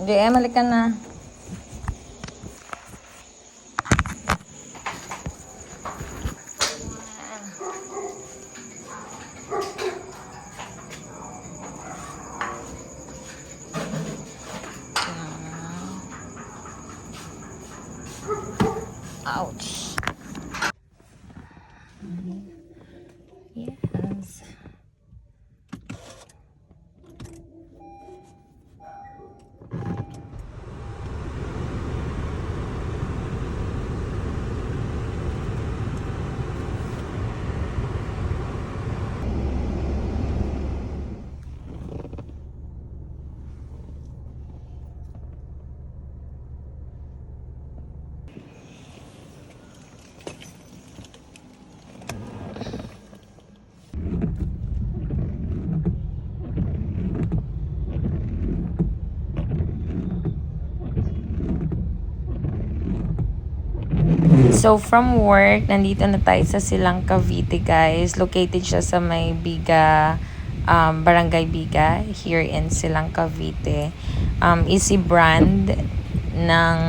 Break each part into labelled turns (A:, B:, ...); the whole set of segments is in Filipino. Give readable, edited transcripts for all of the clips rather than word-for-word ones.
A: JM, malik ka na. Ouch. Yes. So, from work, nandito na tayo sa Silang Cavite, guys. Located siya sa may Biga, Barangay Biga, here in Silang Cavite. Easy brand ng,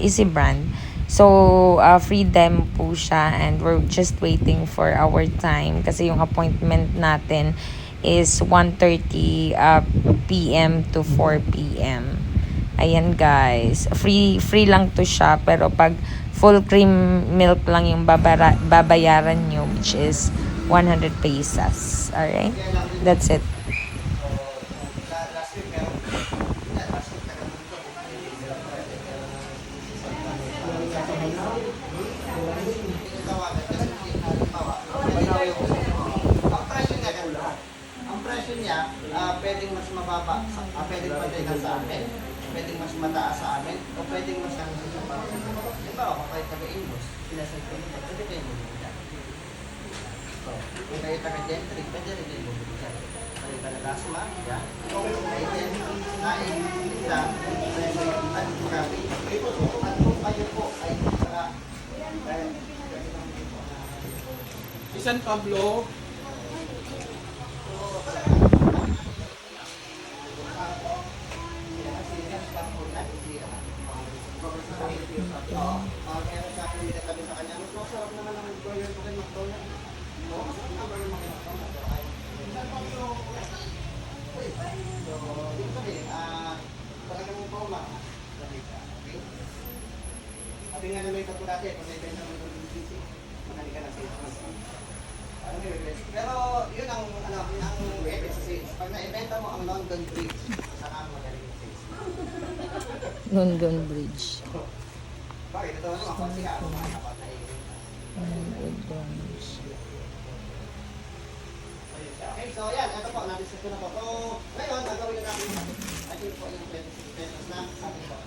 A: Easy brand. So, free demo po siya and we're just waiting for our time kasi yung appointment natin is 1:30 p.m. to 4 p.m. Ayan, guys. Free lang to siya pero pag full cream milk lang yung babayaran nyo, which is 100 pesos. Alright? That's it.
B: Ang presyo niya, pwedeng mas mababa, pwedeng patay sa amin, pwedeng mas mataas sa amin, o pwedeng mas sa pamilya. Diba, kahit taga-Ingos, pinasal ko nila, pwede kayo bumili dyan. So, kung kayo taga-Gentry, pwede rin kayo bumili dyan. Kayo taga-Lasma, yan. Kayo din, nain, isa, at kami. At kung kayo po ay saka,
C: San Pablo.
B: Sabi nga naman ito po dati, kung naibenta mo ng sisi, mahali ka na sales. Pero yun ang effect sa sales. Pag naibenta mo ang London Bridge, saka ang magaling yung sales.
A: London Bridge.
B: Bakit? Ito naman, kung siya, kapag okay, so yan, ito po, na-discuss ko na po. So, ngayon, nagawin na natin ito po yung 26 pesos na ating po.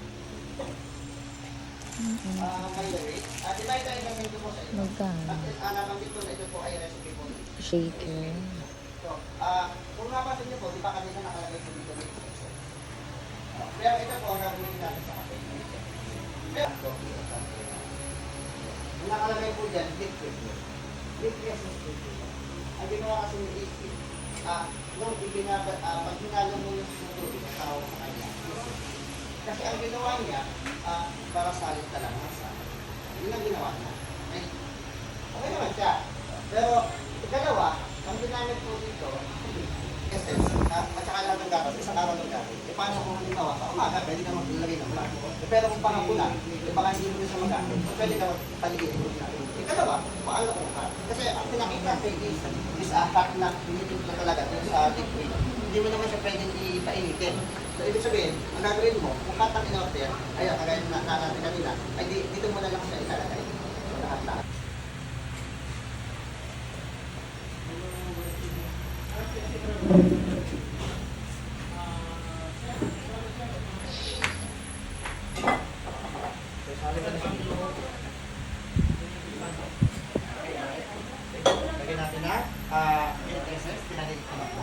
B: May rate. Divide tayo ng ito po sa ito.
A: Magkano?
B: At nabanggit ko na ito po ay recipe po.
A: Shaker.
B: So, kung napasin niyo po, di ba kanina nakalagay po dito may peso. Pero ito po ang gagawin natin sa kape. Pero, kung nakalagay po dyan, liquid. Liquid is liquid. Ang ginawa kasi ni Isip, nung pag hinalo mo yung susunod, tao sa kanya. Kasi ang ginawa niya, para salit ka lang. Yun ang ginawa niya. Okay naman siya. Pero, ikalawa, ang ginamit po dito, essence, at saka lang ng gatas, isang araw ng gatas. E paano kung halimbawa, sa umaga, pwede ka maglagay ng black. Pero kung pangapulan, baka hindi mo siya magamit, pwede ka paligid mo siya. Ikalawa, paano kung hot? Kasi ang pinakita kay is a hot na pinitin na talaga dun sa liquid. Hindi mo naman siya pwedeng ipainitin. So, ibig sabihin, ang gagawin mo, kung hot ang in-order, ayun, kagaya na natin kanina, ay dito mo na lang siya ilalagay. So, lahat-lahat. Lagyan natin na, SS, pinanay ko na po.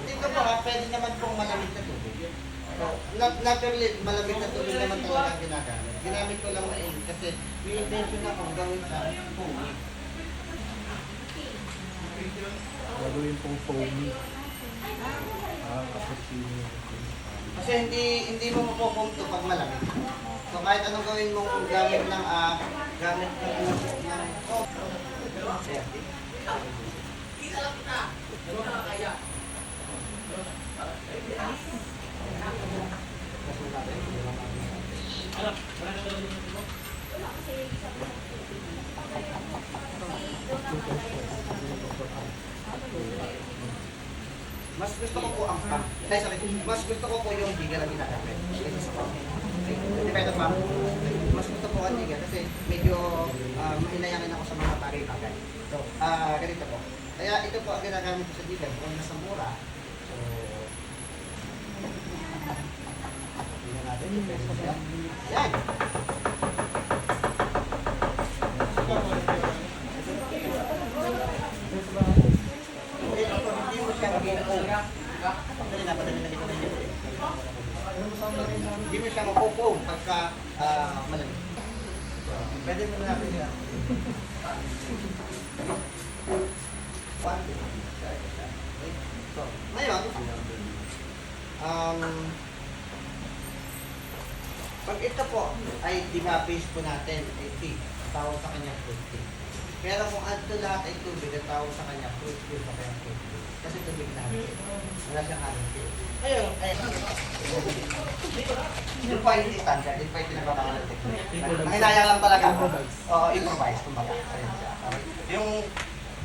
B: Dito po pwede naman pong malamig na tubig. So, naturally, malamig na tubig naman talaga ang ginagamit. Ginamit ko lang na kasi may intention akong gawin sa tubig.
C: Gagawin pong foamy. Cappuccino.
B: Kasi hindi mo mapoform to pag malamig. So kahit anong gawin mong gamit ng Ayan. Mas gusto ko po mas gusto ko po yung giga na ginagamit. Kasi sa coffee. Depende pa. Mas gusto ko ang giga kasi medyo mahinayangan ako sa mga bagay-bagay. So, ganito po. Kaya ito po ang ginagamit ko sa giga kung nasa mura. So, tingnan natin yung peso siya. Yan! Hindi mo siya hindi mo siya mapupong pagka malamig. Pwede mo natin siya. So, ngayon, pag ito po ay dinapis po natin, 80, tawag sa kanya 50. Pero kung ito lahat ay tubig, ang tawag sa kanya, fruit fuel pa kaya 50. Kasi tubig natin. Wala siyang alam. Ngayon, yung pa hindi standard, yung pa yung pinagpapangalan ng technique. Ang hinayang lang talaga, improvise, kumbaga. Ayan siya. Yung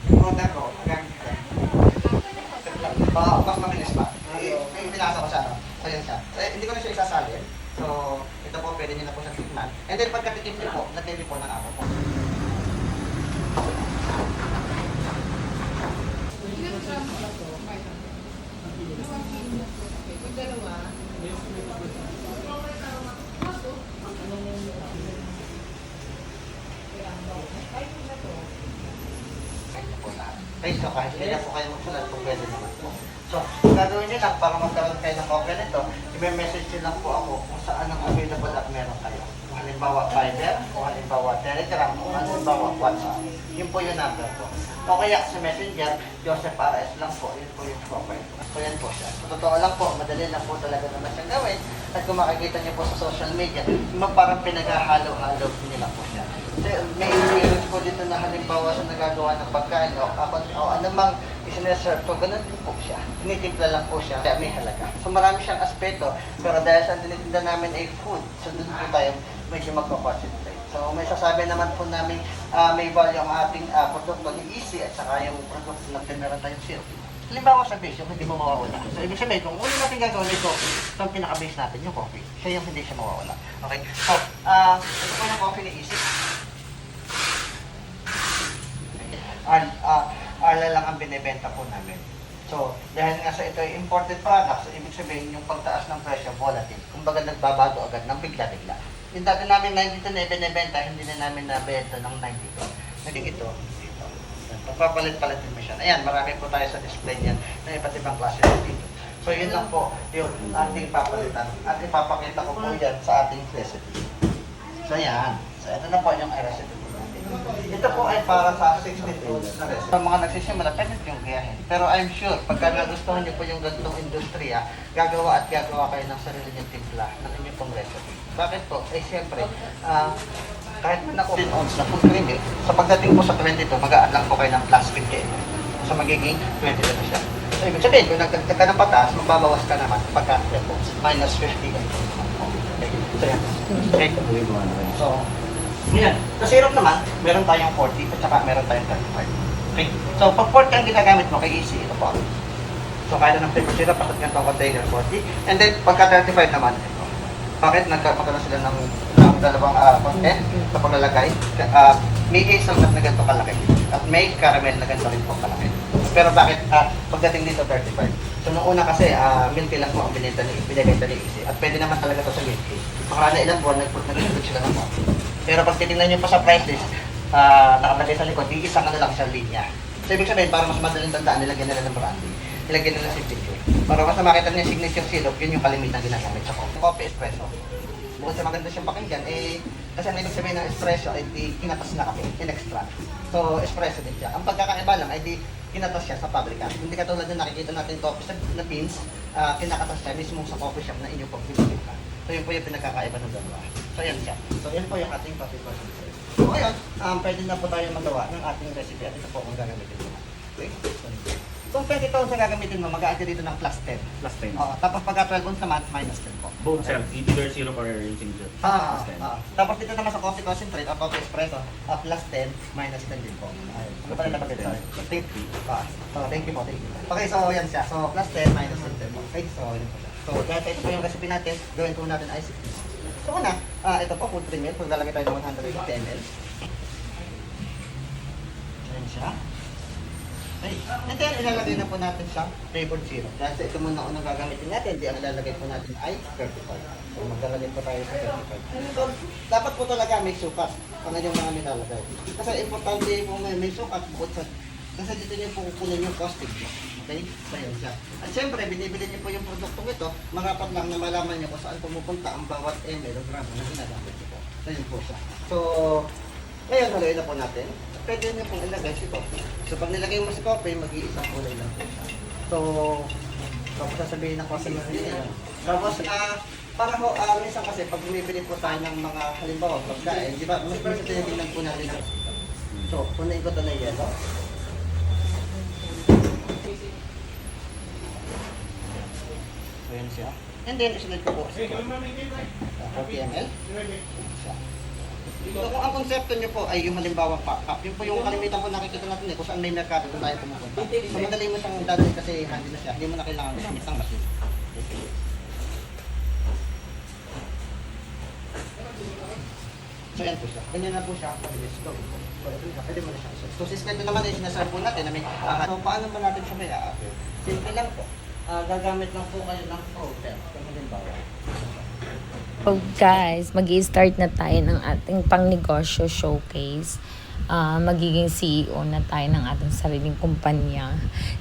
B: product ko, gamit ko. Mas mabilis pa. Yung pinasa ko siya, no? So, yan siya. So, hindi ko na siya isasalin. So, ito po, pwede nyo na po sa tikman. And then, pagkatikim nyo po, nag-deli po ng ako po. Okay, so kahit kailan po kayo magsulat kung pwede naman po. So, gagawin nyo lang para magkaroon kayo ng copy nito, i-message nyo lang po ako kung saan ang available at meron kayo. Kung halimbawa Viber, kung halimbawa Telegram, kung halimbawa WhatsApp. Yun po yung number ko. O kaya sa Messenger, Joseph RS lang po, yun po yung profile ko. So yan po siya. So, totoo lang po, madali lang po talaga naman siyang gawin. At kung makikita nyo po sa social media, parang pinaghahalo-halo nyo lang po siya. Kasi may experience po dito na halimbawa sa nagagawa ng pagkain o anumang isineserve ko, ganun din po siya. Tinitimpla lang po siya, kaya may halaga. So marami siyang aspeto, pero dahil sa tinitinda namin ay food, so doon po tayo medyo magpakonsentrate. So may sasabi naman po namin may value ang ating produkto ni Easy at saka yung produkto na meron tayong syrup. Halimbawa sa base, yung hindi mo mawawala. So ibig sabihin, kung ulit natin gagawin ito, ito ang pinaka-base natin, yung coffee. Siya yung hindi siya mawawala. Okay? So, ito po yung coffee ni Easy. Ala lang ang binibenta po namin. So, dahil nga sa ito ay imported products, so ibig sabihin yung pagtaas ng presyo, volatile. Kumbaga nagbabago agad ng bigla-bigla. Yung dati namin 92 na ibinibenta, hindi na namin nabenta ng 92. Naging ito, dito. Pagpapalit-palitin mo siya. Ayan, marami po tayo sa display niyan na iba't ibang klase dito. So, yun lang po yung ating papalitan. At ipapakita ko po yan sa ating recipe. So, yan. So, ito na po yung recipe. Ito po ay para sa 60 foods na recipe. Sa mga nagsisimula, pwede yung gayahin. Pero I'm sure, pagka nagustuhan niyo po yung ganitong industriya, gagawa at gagawa kayo ng sarili niyong timpla ng inyong pong recipe. Bakit po? Eh siyempre, kahit man ako 10 ounce na full cream milk, sa pagdating po sa 22, mag-a-add lang po kayo ng plus 50 ml. So magiging 20 na siya. So ibig sabihin, kung nagdagdag ka ng pataas, magbabawas ka naman pagka po, minus 50 ka. Okay. So yan. Okay. So, yan. Sa syrup naman, meron tayong 40 at saka meron tayong 35. Okay? So, pag 40 ang ginagamit mo kay Easy, ito po. So, kaya ng flavor syrup, at ganito ang container 40. And then, pagka 35 naman, ito. Bakit nagkakaroon sila ng dalawang content sa paglalagay? May hazelnut na ganito kalaki. At may caramel na ganito rin po kalaki. Pero bakit pagdating dito 35? So, nung una kasi, milky lang po ang binibenta ni Easy. At pwede naman talaga ito sa milky. Makarana ilang buwan, nag-put sila ng mga. Pero pag titingnan nyo pa sa price list, nakalagay sa likod, isang lang siyang linya. So, ibig sabihin, para mas madaling tandaan, nilagyan nila ng branding. Nilagyan nila signature. Para mas makita niyo yung signature syrup, yun yung kalimitan ginagamit sa coffee. Coffee espresso. Bukod sa maganda siyang pakinggan, kasi ang ibig sabihin ng espresso ay di kinatas na kape, in-extract. So, espresso din siya. Ang pagkakaiba lang ay di kinatas siya sa pabrika. Hindi katulad na nakikita natin coffee shop na pins, kinakatas siya mismo sa coffee shop na inyong pagpipilitan. So yun po yung pinagkakaiba ng dalawa. So yan siya. So yan po yung ating coffee concentrate. So ngayon, pwede na po tayo magawa ng ating recipe at ito po kung gagamitin mo. Okay? Kung 20 pounds ang gagamitin mo, mag-add dito ng plus 10.
D: Plus 10.
B: Oo, tapos pagka 12 ounce naman, minus 10 po.
D: Both sell, either syrup or ginger.
B: Ah,
D: Plus 10.
B: tapos dito naman sa coffee concentrate o coffee espresso, plus 10, minus 10 din po. Ayun. Ano pala nabanggit? Sorry. Thank you. So, thank you po, thank you. Okay, so yan siya. So, plus 10, minus 10 po. Okay, so yun po siya. So, dahil ito po yung recipe natin, gawin po natin ay 60. So, una, ito po, full cream milk. Maglalagay tayo ng 150 ml. Ayan siya. Okay. And then, ilalagay na po natin siyang flavored syrup. Dahil sa ito muna unang gagamitin natin, di ang ilalagay po natin ay 35. So, maglalagay po tayo sa 35. So, dapat po talaga may sukat kung ano yung mga nilalagay. Kasi importante po may sukat bukod sa... Kasi dito niyo po kukunin yung costing niyo. Okay? So, yun siya. At syempre, binibili niyo po yung produktong ito, marapat lang na malaman niyo kung saan pumupunta ang bawat ml o gramo na ginagamit niyo po. So, yun po siya. So, ngayon, haluin na po natin. Pwede niyo pong ilagay si coffee. So, pag nilagay mo si coffee, mag-iisang kulay lang po siya. So, tapos sasabihin ng customer niya. Tapos, para ho, minsan kasi pag bumibili po tayo ng mga halimbawa, pagkain, di ba, mas tinitingnan po natin ang... So, punain ko ito na yellow. So, yun siya. And then, isunod ko po si 40 ml. Siya. So kung ang konsepto nyo po ay yung halimbawa pack-up, yun po yung kalimitan po nakikita natin kung saan may merkado kung tayo pumupunta. So madali mo siyang dadalhin kasi handy na siya, hindi mo na kailangan gamit ng machine. So yan po siya, ganyan na po siya, mabilis go. Pwede mo na siya. So system naman yung sinasabi po natin na may so paano ba natin siya may a-appear? Simple lang po, gagamit lang po kayo ng protein, kung halimbawa.
A: So guys, mag-i-start na tayo ng ating pangnegosyo showcase. Magiging CEO na tayo ng ating sariling kumpanya.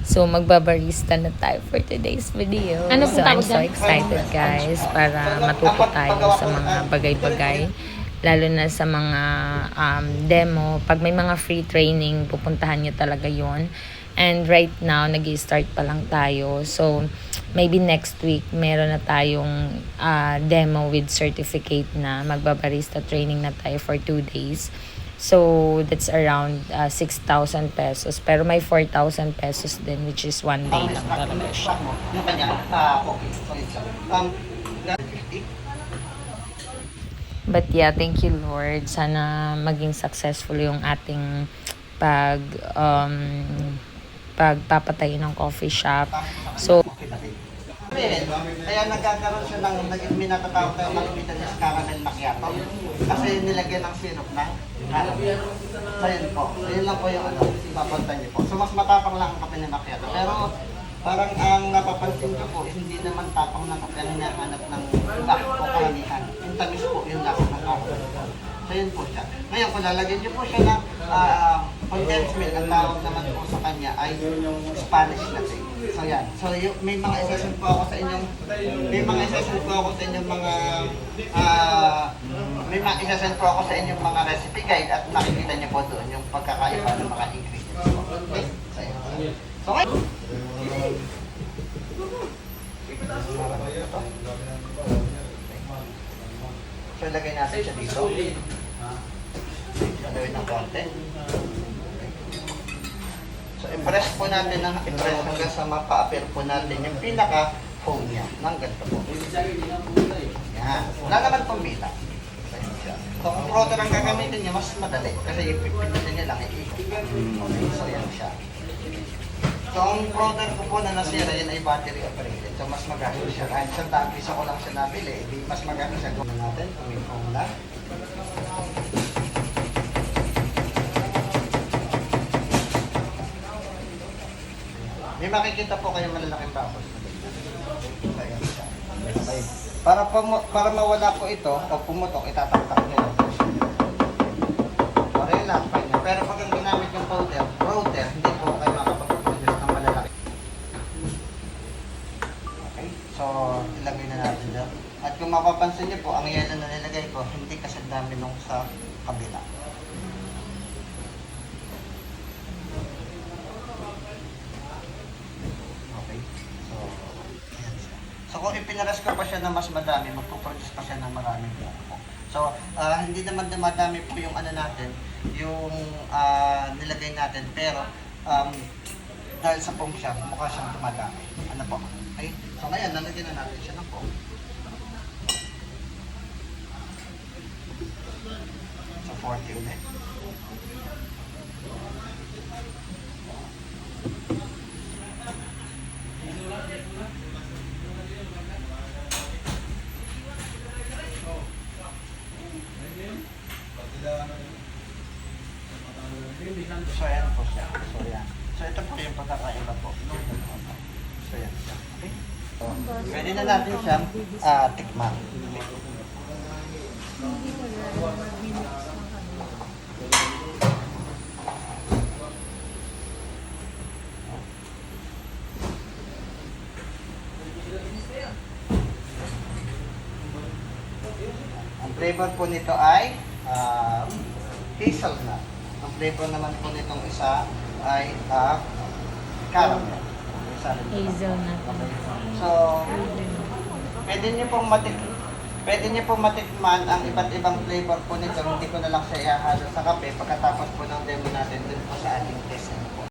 A: So magbabarista na tayo for today's video. So I'm so excited guys para matuto tayo sa mga bagay-bagay. Lalo na sa mga demo. Pag may mga free training, pupuntahan nyo talaga yon. And right now, nag-i-start pa lang tayo. So, maybe next week, meron na tayong demo with certificate na magbabarista training na tayo for 2 days. So, that's around 6,000 pesos. Pero may 4,000 pesos din, which is 1 day lang talaga siya.
B: Yung kanya, okay. So, yun siya. 50.
A: But yeah, thank you Lord. Sana maging successful yung ating pagpapatay ng coffee shop. So,
B: kaya nagkakaroon siya ng may natatawag tayo malimitan niya sa caramel macchiato. Kasi nilagyan ng syrup na caramel. So yun po. So yun lang po yung papunta niyo po. So mas matapang lang ang kape ng macchiato. Pero parang ang napapansin ko po, hindi naman tapang ng kape ang hinahanap ng iba o karamihan. Yung tamis po, yung lasa ng caramel. So yun po siya. Ngayon, kung lalagyan niyo po siya ng condensed milk, ang tawag naman po sa kanya ay Spanish latte. So yan. So may mga session po ako sa inyong mga recipe guide at makikita niyo po doon yung pagkakaiba ng mga ingredients po. Okay? So yan. So okay. So ilagay natin siya dito. Gawin ng konti. So i-press po natin hanggang sa mapa-appear po natin yung pinaka-foam niya ng ganito po. Yan. Wala naman pong bila. So kung rotor ang gagamitin niya, mas madali. Kasi ipipindutin niya lang i-ikot. Okay, so yan siya. So ang rotor ko po na nasira, yan ay battery operated. So mas magastos siya. Kahit isang piso ko lang siya nabili, mas magastos siya. Gawin natin, kung may foam na. May makikita po kayong malalaking bubbles. Ayan siya. Okay. Para mawala po ito, pag pumutok, itataktak nyo lang po siya. Okay lang, fine. Pero pag ang ginamit yung router, hindi po kayo makapag-produce ng malalaki. Okay, so ilagay na natin dyan. At kung mapapansin nyo po, ang yellow na nilagay ko, hindi kasi dami nung sa kabila. winaras ko pa siya na mas madami, magpo-produce pa siya ng maraming buko. So, hindi naman dumadami po yung ano natin, yung nilagay natin, pero dahil sa foam siya, mukha siyang dumadami. Ano po? Okay? So ngayon, nalagyan na natin siya ng foam. So 40 ulit. So yan po siya. So yan. So ito po yung pagkakaiba po. So yan siya. Okay? So, pwede na natin siyang tikman. Ang flavor po nito ay hazelnut. Ang flavor naman po nitong isa ay caramel.
A: Hazelnut.
B: So, pwede niyo pong matikman ang iba't ibang flavor po nito. Hindi ko na lang siya ihahalo sa kape pagkatapos po ng demo natin dun po sa ating test.